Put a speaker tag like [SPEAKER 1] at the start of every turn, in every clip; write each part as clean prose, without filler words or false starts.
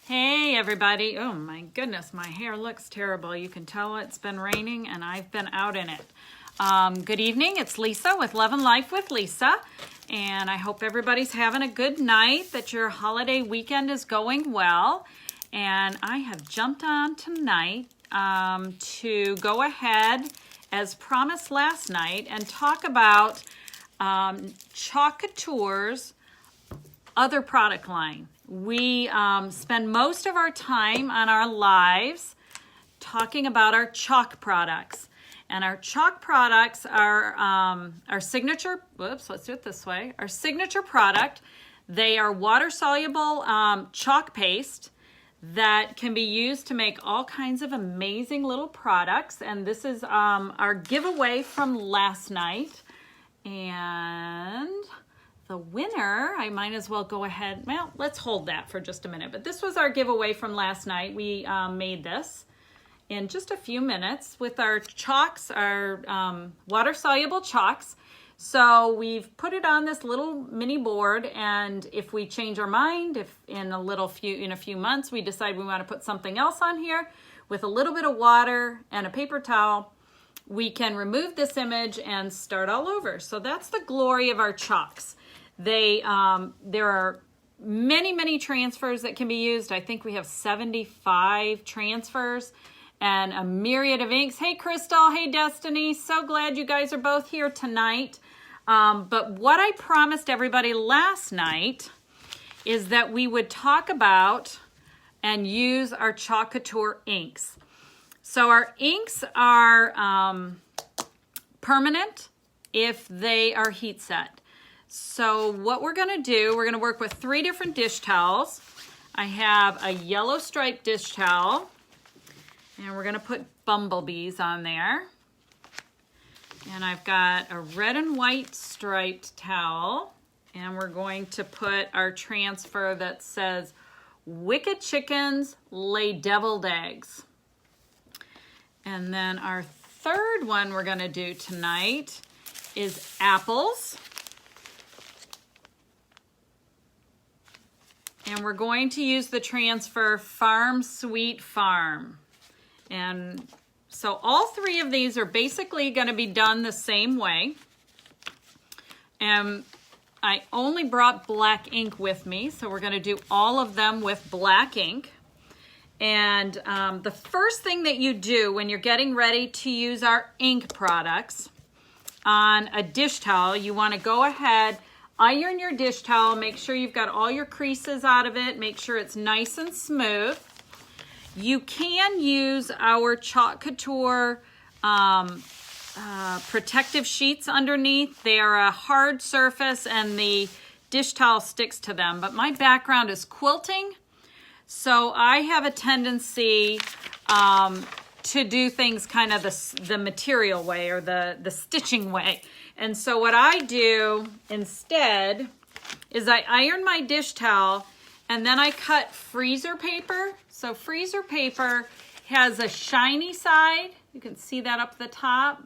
[SPEAKER 1] Hey everybody. Oh my goodness, my hair looks terrible. You can tell it's been raining and I've been out in it. Good evening, it's Lisa with Love and Life with Lisa. And I hope everybody's having a good night, that your holiday weekend is going well. And I have jumped on tonight to go ahead, as promised last night, and talk about Chalk Couture's other product line. We spend most of our time on our lives talking about our chalk products. And our chalk products are our signature, let's do it this way. Our signature product, they are water-soluble chalk paste that can be used to make all kinds of amazing little products. And this is our giveaway from last night. And the winner, I might as well go ahead, well, let's hold that for just a minute. But this was our giveaway from last night. We made this in just a few minutes with our chalks, our water-soluble chalks. So we've put it on this little mini board, and if we change our mind, if in a few months we decide we want to put something else on here, with a little bit of water and a paper towel, we can remove this image and start all over. So that's the glory of our chalks. There are many transfers that can be used. I think we have 75 transfers and a myriad of inks. Hey Crystal, hey Destiny, so glad you guys are both here tonight. But what I promised everybody last night is that we would talk about and use our Chalk Couture inks. So our inks are permanent if they are heat set. So what we're going to do, we're going to work with 3 different dish towels. I have a yellow striped dish towel, and we're going to put bumblebees on there. And I've got a red and white striped towel, and we're going to put our transfer that says, "Wicked chickens lay deviled eggs." And then our third one we're going to do tonight is apples. And we're going to use the transfer Farm Sweet Farm. And so all 3 of these are basically going to be done the same way. And I only brought black ink with me, so we're going to do all of them with black ink. And the first thing that you do when you're getting ready to use our ink products on a dish towel, you want to go ahead, iron your dish towel, make sure you've got all your creases out of it, make sure it's nice and smooth. You can use our Chalk Couture protective sheets underneath. They are a hard surface and the dish towel sticks to them, but my background is quilting, so I have a tendency to do things kind of the material way, or the stitching way. And so what I do instead is I iron my dish towel, and then I cut freezer paper. So freezer paper has a shiny side. You can see that up the top.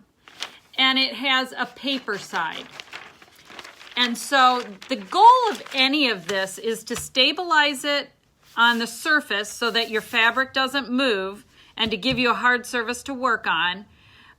[SPEAKER 1] And it has a paper side. And so the goal of any of this is to stabilize it on the surface so that your fabric doesn't move, and to give you a hard surface to work on.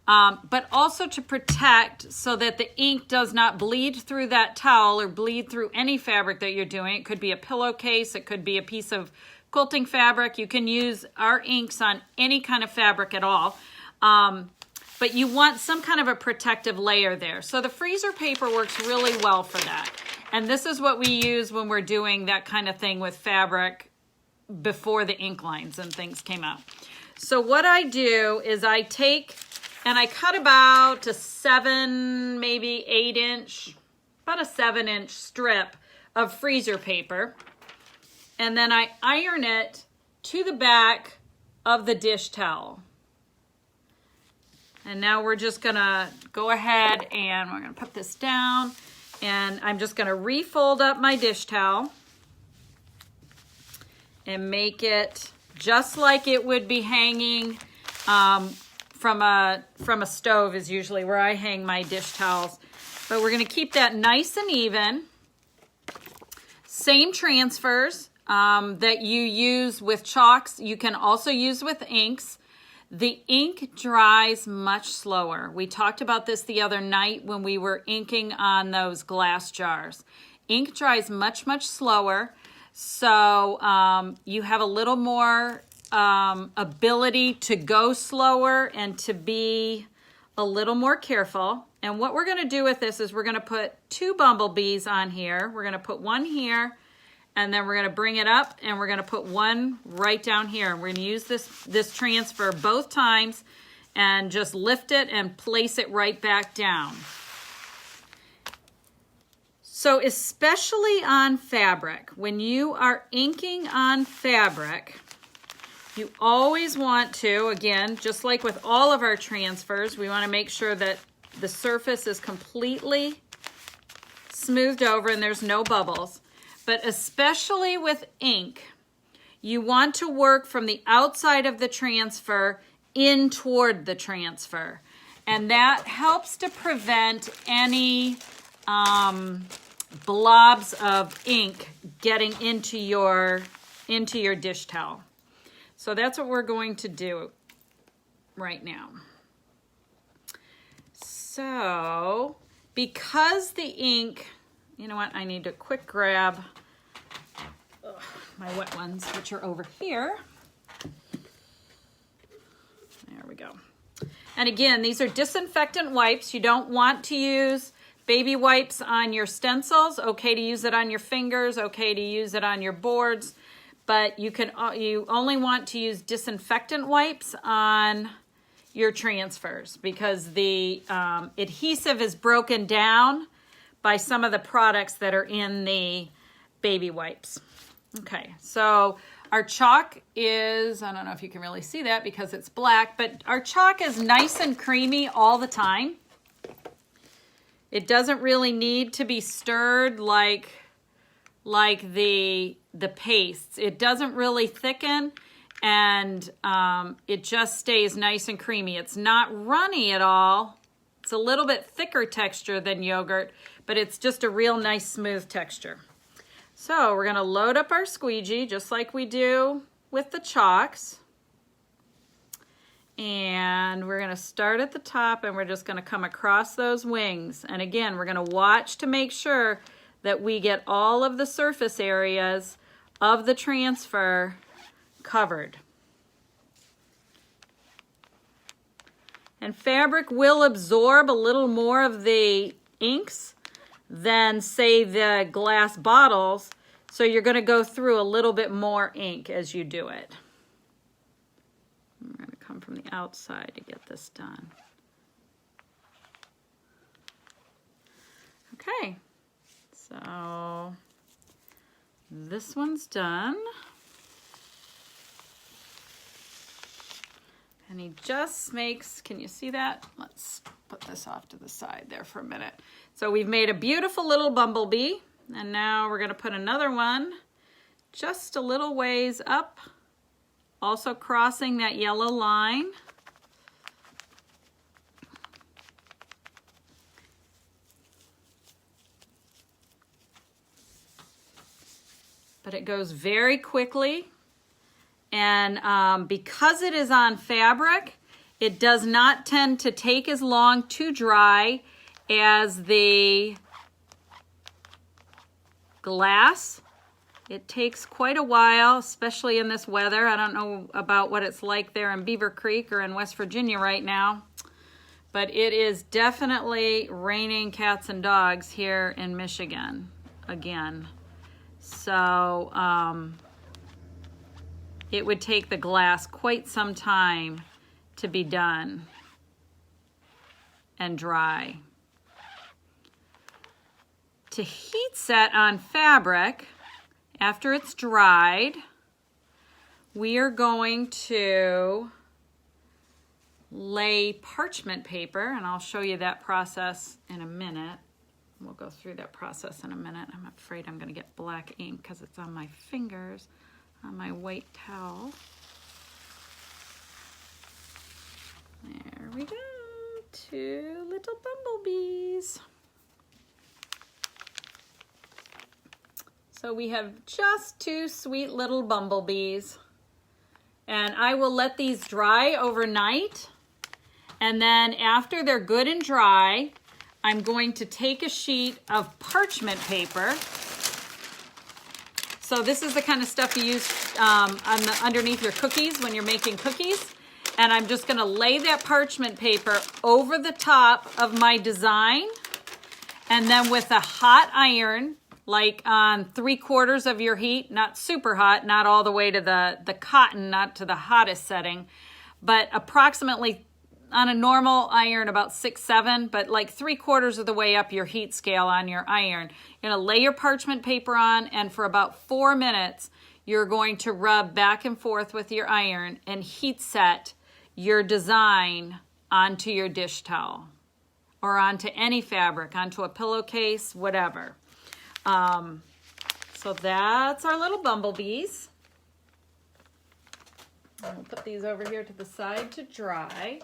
[SPEAKER 1] But also to protect so that the ink does not bleed through that towel or bleed through any fabric that you're doing. It could be a pillowcase, it could be a piece of quilting fabric. You can use our inks on any kind of fabric at all. But you want some kind of a protective layer there. So the freezer paper works really well for that. And this is what we use when we're doing that kind of thing with fabric before the ink lines and things came out. So what I do is I take and I cut about a 7, maybe 8 inch, about a 7-inch strip of freezer paper. And then I iron it to the back of the dish towel. And now we're just gonna go ahead and we're gonna put this down, and I'm just gonna refold up my dish towel and make it just like it would be hanging from a stove is usually where I hang my dish towels. But we're gonna keep that nice and even. Same transfers. that you use with chalks, you can also use with inks. The ink dries much slower. We talked about this the other night when we were inking on those glass jars. Ink dries much, much slower, so you have a little more ability to go slower and to be a little more careful. And what we're going to do with this is we're going to put 2 bumblebees on here. We're going to put one here, and then we're going to bring it up, and we're going to put one right down here. And we're going to use this transfer both times and just lift it and place it right back down. So especially on fabric, when you are inking on fabric, you always want to, again, just like with all of our transfers, we want to make sure that the surface is completely smoothed over and there's no bubbles. But especially with ink, you want to work from the outside of the transfer in toward the transfer. And that helps to prevent any blobs of ink getting into your dish towel. So that's what we're going to do right now. So because the ink, you know what, I need to quick grab my wet ones, which are over here. There we go. And again, these are disinfectant wipes. You don't want to use baby wipes on your stencils. Okay to use it on your fingers, okay to use it on your boards, but you only want to use disinfectant wipes on your transfers because the adhesive is broken down by some of the products that are in the baby wipes. Okay, so our chalk is, I don't know if you can really see that because it's black, but our chalk is nice and creamy all the time. It doesn't really need to be stirred like the pastes. It doesn't really thicken, and it just stays nice and creamy. It's not runny at all. It's a little bit thicker texture than yogurt, but it's just a real nice smooth texture. So we're gonna load up our squeegee just like we do with the chalks. And we're gonna start at the top and we're just gonna come across those wings. And again, we're gonna watch to make sure that we get all of the surface areas of the transfer covered. And fabric will absorb a little more of the inks than, say, the glass bottles, so you're going to go through a little bit more ink as you do it. I'm going to come from the outside to get this done. Okay, so this one's done. And he just makes, can you see that? Let's put this off to the side there for a minute. So we've made a beautiful little bumblebee, and now we're gonna put another one just a little ways up, also crossing that yellow line. But it goes very quickly. And because it is on fabric, it does not tend to take as long to dry as the glass. It takes quite a while, especially in this weather. I don't know about what it's like there in Beaver Creek or in West Virginia right now, but it is definitely raining cats and dogs here in Michigan again. So, it would take the glass quite some time to be done and dry. To heat set on fabric, after it's dried, we are going to lay parchment paper, and I'll show you that process in a minute. We'll go through that process in a minute. I'm afraid I'm gonna get black ink because it's on my fingers. On my white towel. There we go, 2 little bumblebees. So we have just 2 sweet little bumblebees. And I will let these dry overnight. And then after they're good and dry, I'm going to take a sheet of parchment paper. So this is the kind of stuff you use underneath your cookies when you're making cookies. And I'm just gonna lay that parchment paper over the top of my design. And then with a hot iron, like on 3/4 of your heat, not super hot, not all the way to the cotton, not to the hottest setting, but approximately on a normal iron about 6, 7, but like 3/4 of the way up your heat scale on your iron. You're gonna lay your parchment paper on, and for about 4 minutes, you're going to rub back and forth with your iron and heat set your design onto your dish towel or onto any fabric, onto a pillowcase, whatever. So that's our little bumblebees. I'll put these over here to the side to dry.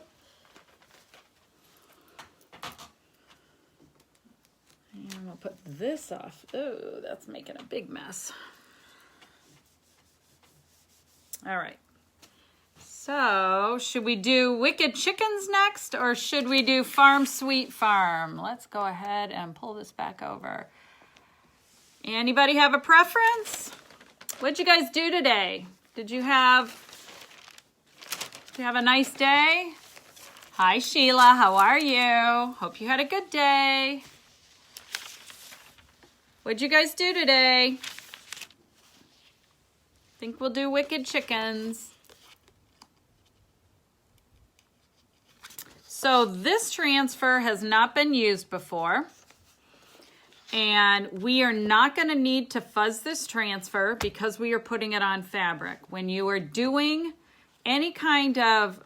[SPEAKER 1] And we'll put this off. Oh, that's making a big mess. All right. So, should we do Wicked Chickens next, or should we do Farm Sweet Farm? Let's go ahead and pull this back over. Anybody have a preference? What'd you guys do today? Did you have a nice day? Hi, Sheila. How are you? Hope you had a good day. What'd you guys do today? Think we'll do Wicked Chickens. So this transfer has not been used before, and we are not going to need to fuzz this transfer because we are putting it on fabric. When you are doing any kind of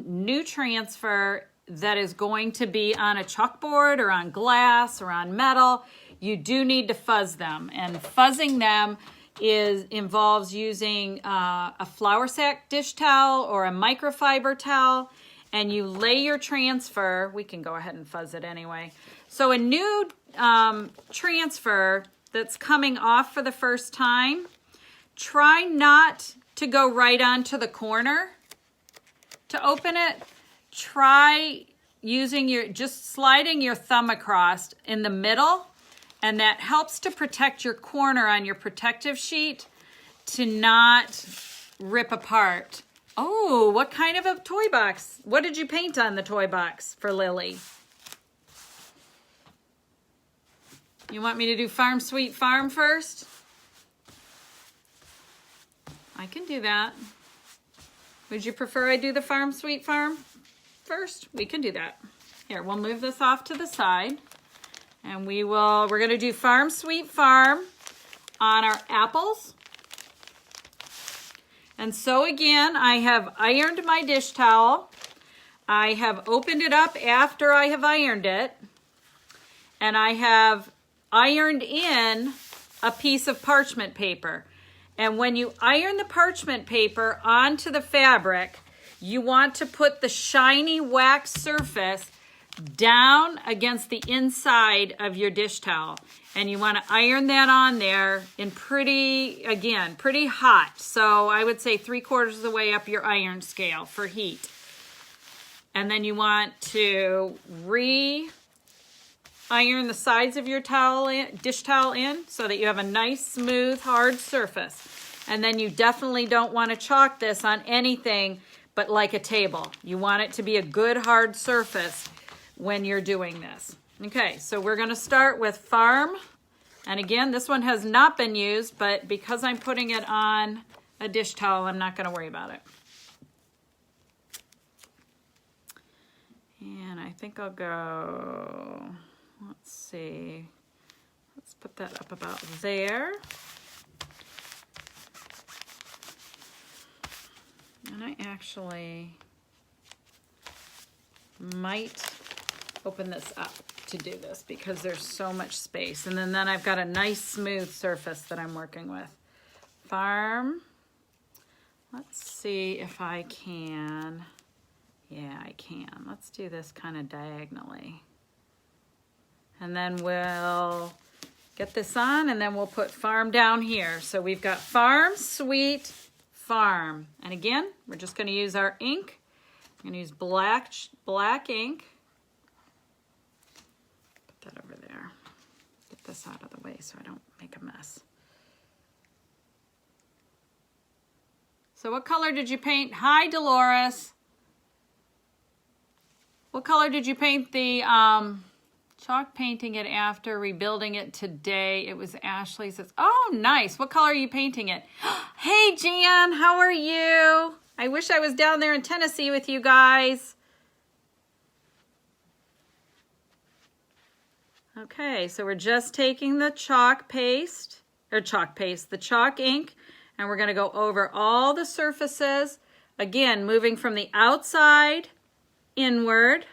[SPEAKER 1] new transfer that is going to be on a chalkboard or on glass or on metal, you do need to fuzz them, and fuzzing them involves using a flour sack dish towel or a microfiber towel, and you lay your transfer. We can go ahead and fuzz it anyway. So a new transfer that's coming off for the first time, try not to go right onto the corner to open it. Try using just sliding your thumb across in the middle, and that helps to protect your corner on your protective sheet to not rip apart. Oh, what kind of a toy box? What did you paint on the toy box for Lily? You want me to do Farm Sweet Farm first? I can do that. Would you prefer I do the Farm Sweet Farm first? We can do that. Here, we'll move this off to the side. And we're going to do Farm Sweet Farm on our apples. And so again, I have ironed my dish towel. I have opened it up after I have ironed it. And I have ironed in a piece of parchment paper. And when you iron the parchment paper onto the fabric, you want to put the shiny wax surface down against the inside of your dish towel. And you want to iron that on there in pretty hot. So I would say 3/4 of the way up your iron scale for heat. And then you want to iron the sides of your dish towel in so that you have a nice, smooth, hard surface. And then you definitely don't want to chalk this on anything but like a table. You want it to be a good, hard surface when you're doing this. Okay, so we're going to start with Farm. And again, this one has not been used, but because I'm putting it on a dish towel, I'm not going to worry about it. And I think I'll go, let's see, let's put that up about there. And I actually might open this up to do this because there's so much space. And then I've got a nice smooth surface that I'm working with. Farm. Let's see if I can. Yeah, I can. Let's do this kind of diagonally. And then we'll get this on, and then we'll put farm down here. So we've got farm, sweet, farm. And again, we're just going to use our ink. I'm going to use black ink. Put that over there. Get this out of the way so I don't make a mess. So what color did you paint? Hi, Dolores. What color did you paint the chalk painting it after rebuilding it today? It was Ashley's. Oh, nice. What color are you painting it? Hey, Jan, how are you? I wish I was down there in Tennessee with you guys. Okay, so we're just taking the chalk ink, and we're going to go over all the surfaces. Again, moving from the outside inward.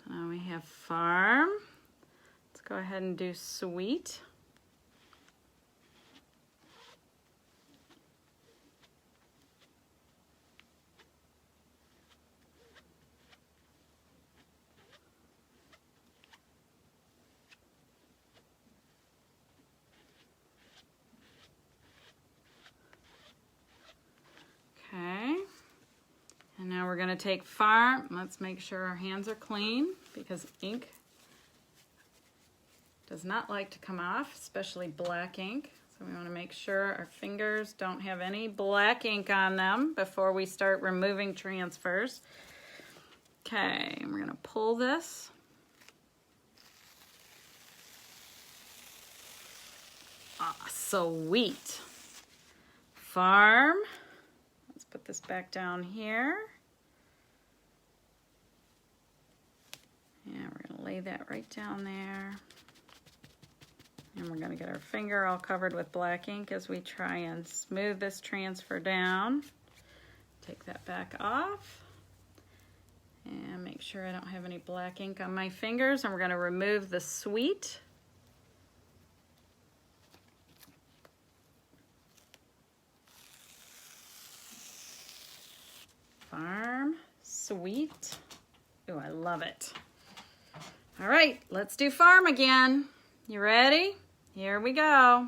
[SPEAKER 1] So we have farm. Let's go ahead and do sweet. Okay. And now we're going to take farm. Let's make sure our hands are clean because ink does not like to come off, especially black ink. So we want to make sure our fingers don't have any black ink on them before we start removing transfers. Okay, and we're going to pull this. Ah, sweet. Farm. Let's put this back down here. And we're going to lay that right down there. And we're going to get our finger all covered with black ink as we try and smooth this transfer down. Take that back off. And make sure I don't have any black ink on my fingers. And we're going to remove the sweet. Farm, sweet. Ooh, I love it. All right, let's do farm again. You ready? Here we go.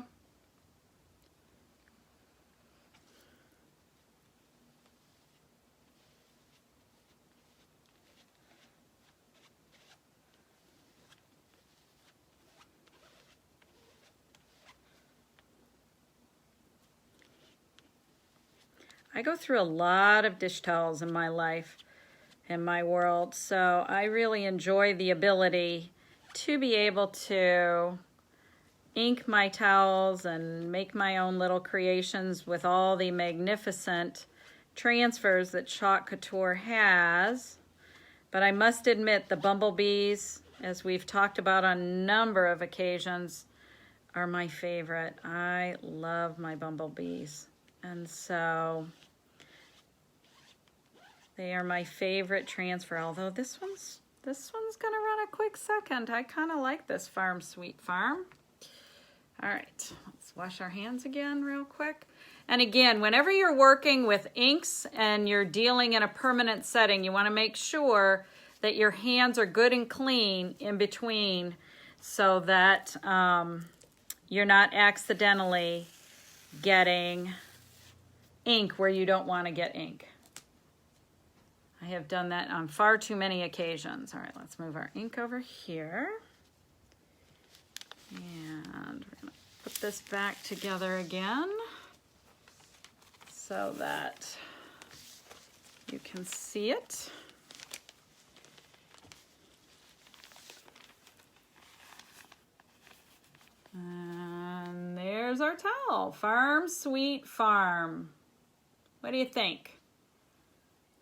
[SPEAKER 1] I go through a lot of dish towels in my life, in my world, so I really enjoy the ability to be able to ink my towels and make my own little creations with all the magnificent transfers that Chalk Couture has. But I must admit the bumblebees, as we've talked about on a number of occasions, are my favorite. I love my bumblebees. And so they are my favorite transfer, although this one's gonna run a quick second. I kind of like this Farm Sweet Farm. All right, let's wash our hands again real quick. And again, whenever you're working with inks and you're dealing in a permanent setting, you want to make sure that your hands are good and clean in between so that you're not accidentally getting ink where you don't want to get ink. I have done that on far too many occasions. All right, let's move our ink over here. And we're going to put this back together again so that you can see it. And there's our towel. Farm Sweet Farm. What do you think?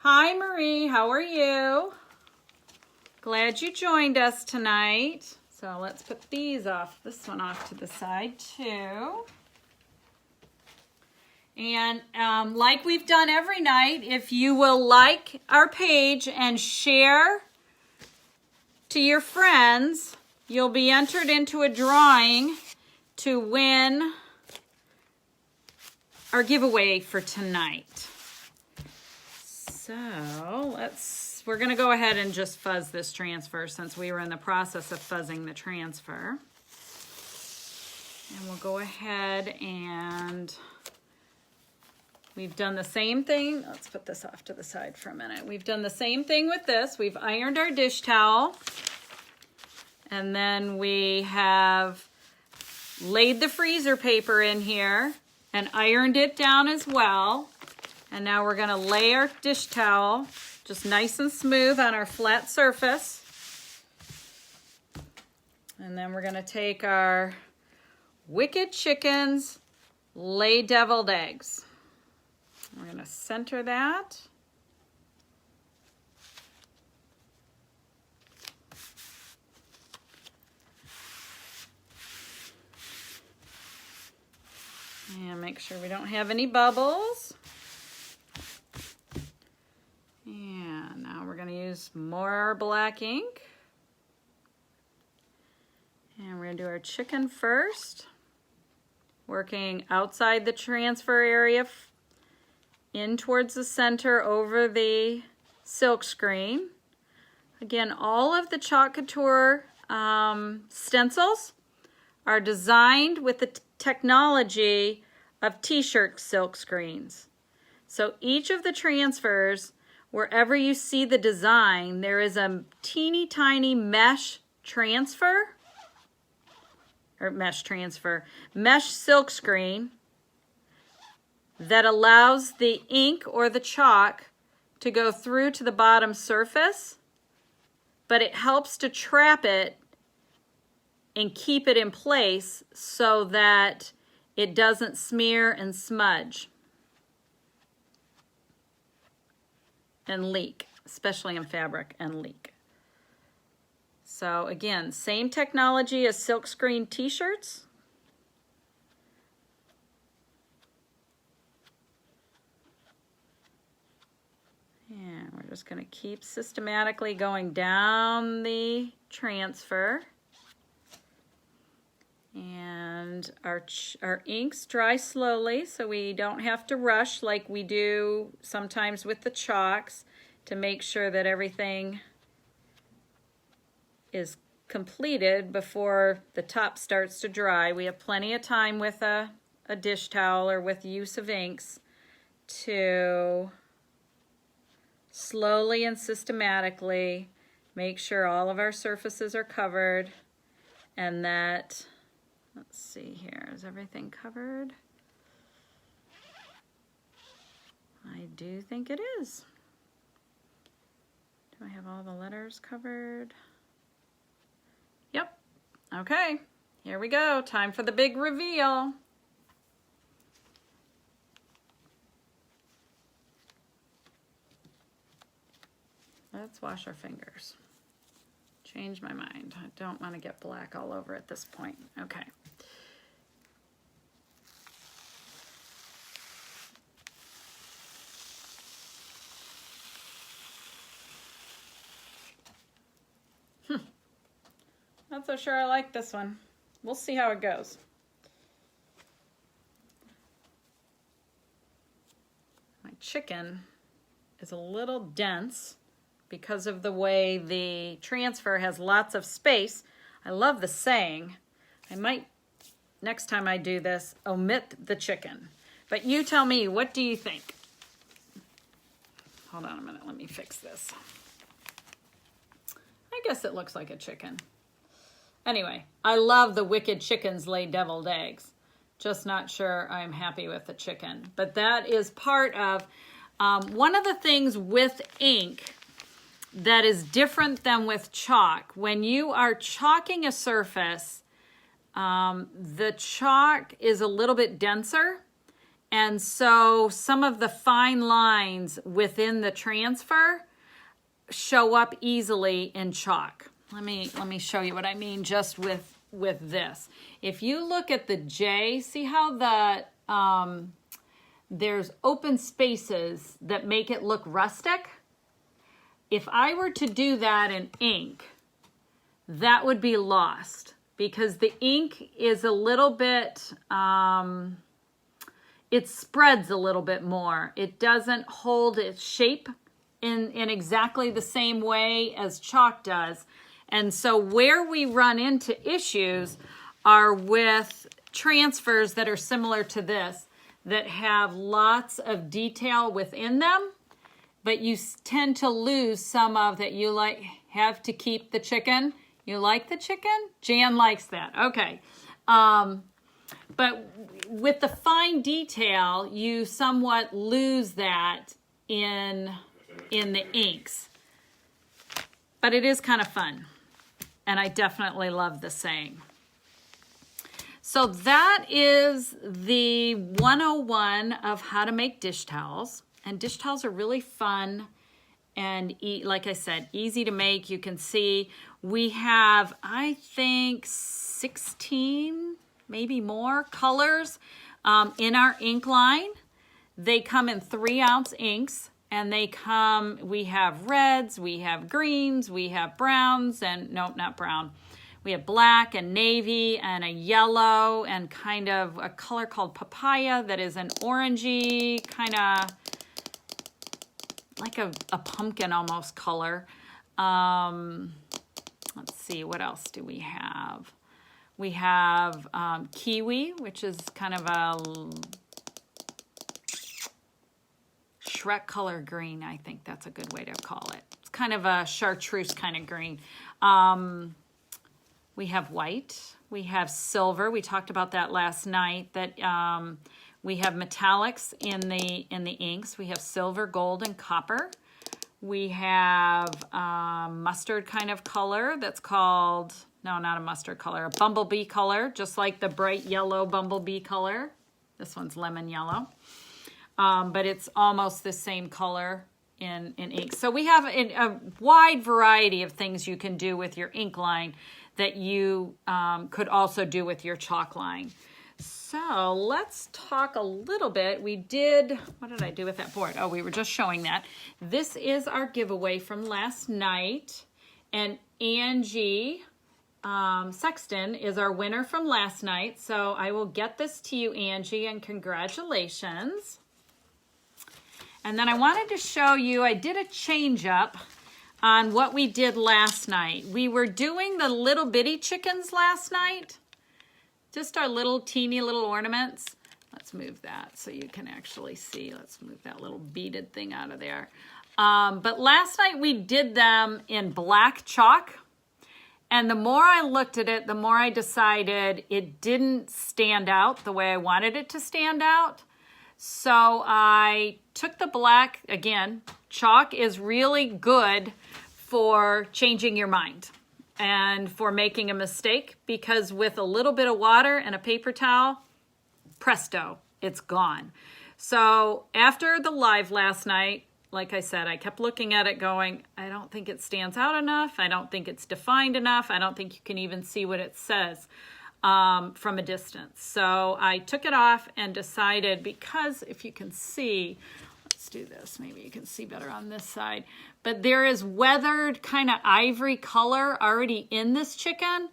[SPEAKER 1] Hi, Marie. How are you? Glad you joined us tonight. So let's put these off, this one off to the side too. And like we've done every night, if you will like our page and share to your friends, you'll be entered into a drawing to win our giveaway for tonight. So we're gonna go ahead and just fuzz this transfer since we were in the process of fuzzing the transfer. And we'll go ahead and we've done the same thing. Let's put this off to the side for a minute. We've done the same thing with this. We've ironed our dish towel. And then we have laid the freezer paper in here and ironed it down as well. And now we're gonna lay our dish towel just nice and smooth on our flat surface. And then we're gonna take our Wicked Chickens Lay Deviled Eggs. We're going to center that. And make sure we don't have any bubbles. And now we're going to use more black ink. And we're going to do our chicken first, working outside the transfer area in towards the center over the silk screen. Again, all of the Chalk Couture stencils are designed with the technology of t-shirt silk screens. So each of the transfers, wherever you see the design, there is a teeny tiny mesh silk screen that allows the ink or the chalk to go through to the bottom surface, but it helps to trap it and keep it in place so that it doesn't smear and smudge and leak, especially in fabric, and leak. So again, same technology as silkscreen t-shirts. And we're just going to keep systematically going down the transfer. And our inks dry slowly, so we don't have to rush like we do sometimes with the chalks to make sure that everything is completed before the top starts to dry. We have plenty of time with a dish towel or with use of inks to slowly and systematically make sure all of our surfaces are covered and that, let's see here, is everything covered? I do think it is. Do I have all the letters covered? Yep. Okay, here we go. Time for the big reveal. Let's wash our fingers. Change my mind. I don't want to get black all over at this point. Okay. Not so sure I like this one. We'll see how it goes. My chicken is a little dense because of the way the transfer has lots of space. I love the saying. I might, next time I do this, omit the chicken. But you tell me, what do you think? Hold on a minute, let me fix this. I guess it looks like a chicken. Anyway, I love the Wicked Chickens Lay Deviled Eggs. Just not sure I'm happy with the chicken. But that is part of one of the things with ink that is different than with chalk. When you are chalking a surface, the chalk is a little bit denser. And so some of the fine lines within the transfer show up easily in chalk. let me show you what I mean just with this. If you look at the J, see how the there's open spaces that make it look rustic? If I were to do that in ink, that would be lost because the ink is a little bit, it spreads a little bit more. It doesn't hold its shape in exactly the same way as chalk does. And so where we run into issues are with transfers that are similar to this, that have lots of detail within them, but you tend to lose some of that. You have to keep the chicken. You like the chicken? Jan likes that. Okay. But with the fine detail, you somewhat lose that in the inks. But it is kind of fun. And I definitely love the saying. So that is the 101 of how to make dish towels. And dish towels are really fun and, like I said, easy to make. You can see we have, I think, 16, maybe more colors in our ink line. They come in 3-ounce inks. And we have reds, we have greens, we have browns, and no, not brown. We have black and navy and a yellow and kind of a color called papaya that is an orangey, kind of like a pumpkin almost color. Let's see, what else do we have? We have kiwi, which is kind of a Shrek color green. I think that's a good way to call it. It's kind of a chartreuse kind of green. We have white. We have silver. We talked about that last night. That we have metallics in the inks. We have silver, gold, and copper. We have mustard kind of color that's called, no, not a mustard color, a bumblebee color, just like the bright yellow bumblebee color. This one's lemon yellow. But it's almost the same color in ink. So we have a wide variety of things you can do with your ink line that you could also do with your chalk line. So let's talk a little bit. What did I do with that board? Oh, we were just showing that. This is our giveaway from last night. And Angie Sexton is our winner from last night. So I will get this to you, Angie, and congratulations. And then I wanted to show you, I did a change up on what we did last night. We were doing the little bitty chickens last night. Just our little teeny little ornaments. Let's move that so you can actually see. Let's move that little beaded thing out of there. But last night we did them in black chalk. And the more I looked at it, the more I decided it didn't stand out the way I wanted it to stand out. So I took the black, again, chalk is really good for changing your mind and for making a mistake, because with a little bit of water and a paper towel, presto, it's gone. So after the live last night, like I said, I kept looking at it going, I don't think it stands out enough. I don't think it's defined enough. I don't think you can even see what it says from a distance. So I took it off and decided, because if you can see, let's do this, maybe you can see better on this side, but there is weathered kind of ivory color already in this chicken,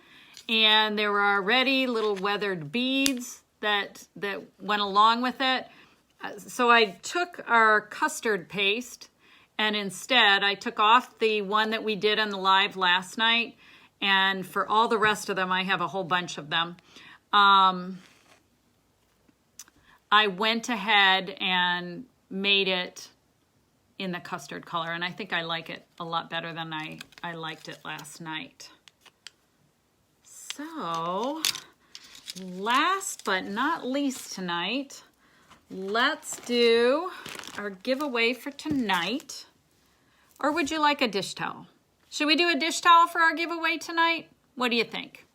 [SPEAKER 1] and there were already little weathered beads that went along with it. So I took our custard paste, and instead I took off the one that we did on the live last night. And for all the rest of them, I have a whole bunch of them. I went ahead and made it in the custard color. And I think I like it a lot better than I liked it last night. So, last but not least tonight, let's do our giveaway for tonight. Or would you like a dish towel? Should we do a dish towel for our giveaway tonight? What do you think?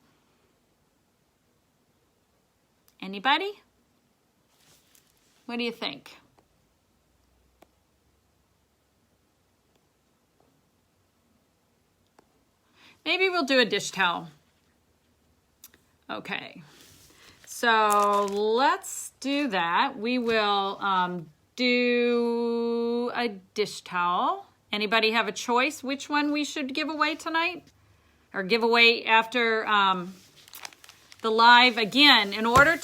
[SPEAKER 1] Anybody? What do you think? Maybe we'll do a dish towel. Okay, so let's do that. We will do a dish towel. Anybody have a choice which one we should give away tonight? Or give away after the live? Again, in order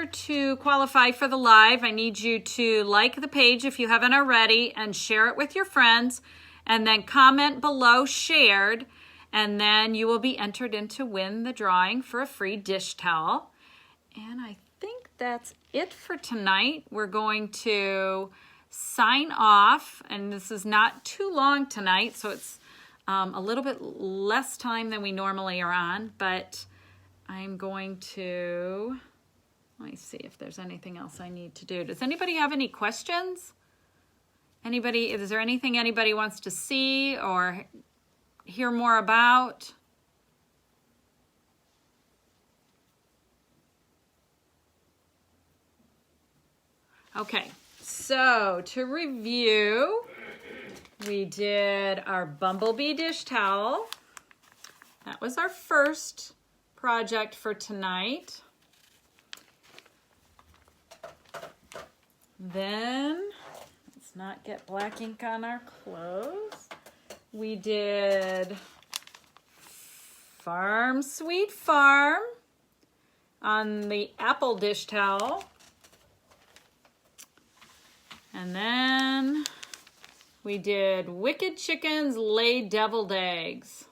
[SPEAKER 1] to qualify for the live, I need you to like the page if you haven't already and share it with your friends, and then comment below shared, and then you will be entered in to win the drawing for a free dish towel. And I think that's it for tonight. We're going to sign off, and this is not too long tonight, so it's a little bit less time than we normally are on, but I'm going to, let me see if there's anything else I need to do. Does anybody have any questions? Anybody, is there anything anybody wants to see or hear more about? Okay, so to review, we did our Bumblebee dish towel. That was our first project for tonight. Then, let's not get black ink on our clothes. We did Farm Sweet Farm on the apple dish towel. And then we did Wicked Chickens Lay Deviled Eggs.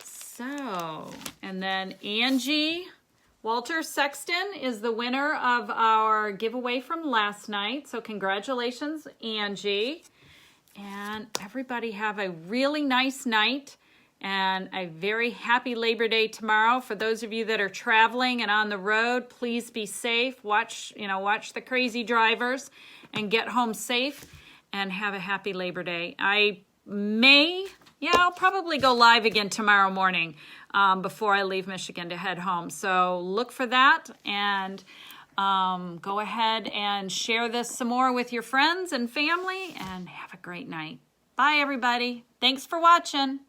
[SPEAKER 1] So, and then Angie Walter Sexton is the winner of our giveaway from last night. So congratulations, Angie. And everybody have a really nice night and a very happy Labor Day tomorrow. For those of you that are traveling and on the road, please be safe. Watch the crazy drivers and get home safe and have a happy Labor Day. I'll probably go live again tomorrow morning before I leave Michigan to head home. So look for that, and go ahead and share this some more with your friends and family, and have a great night. Bye, everybody. Thanks for watching.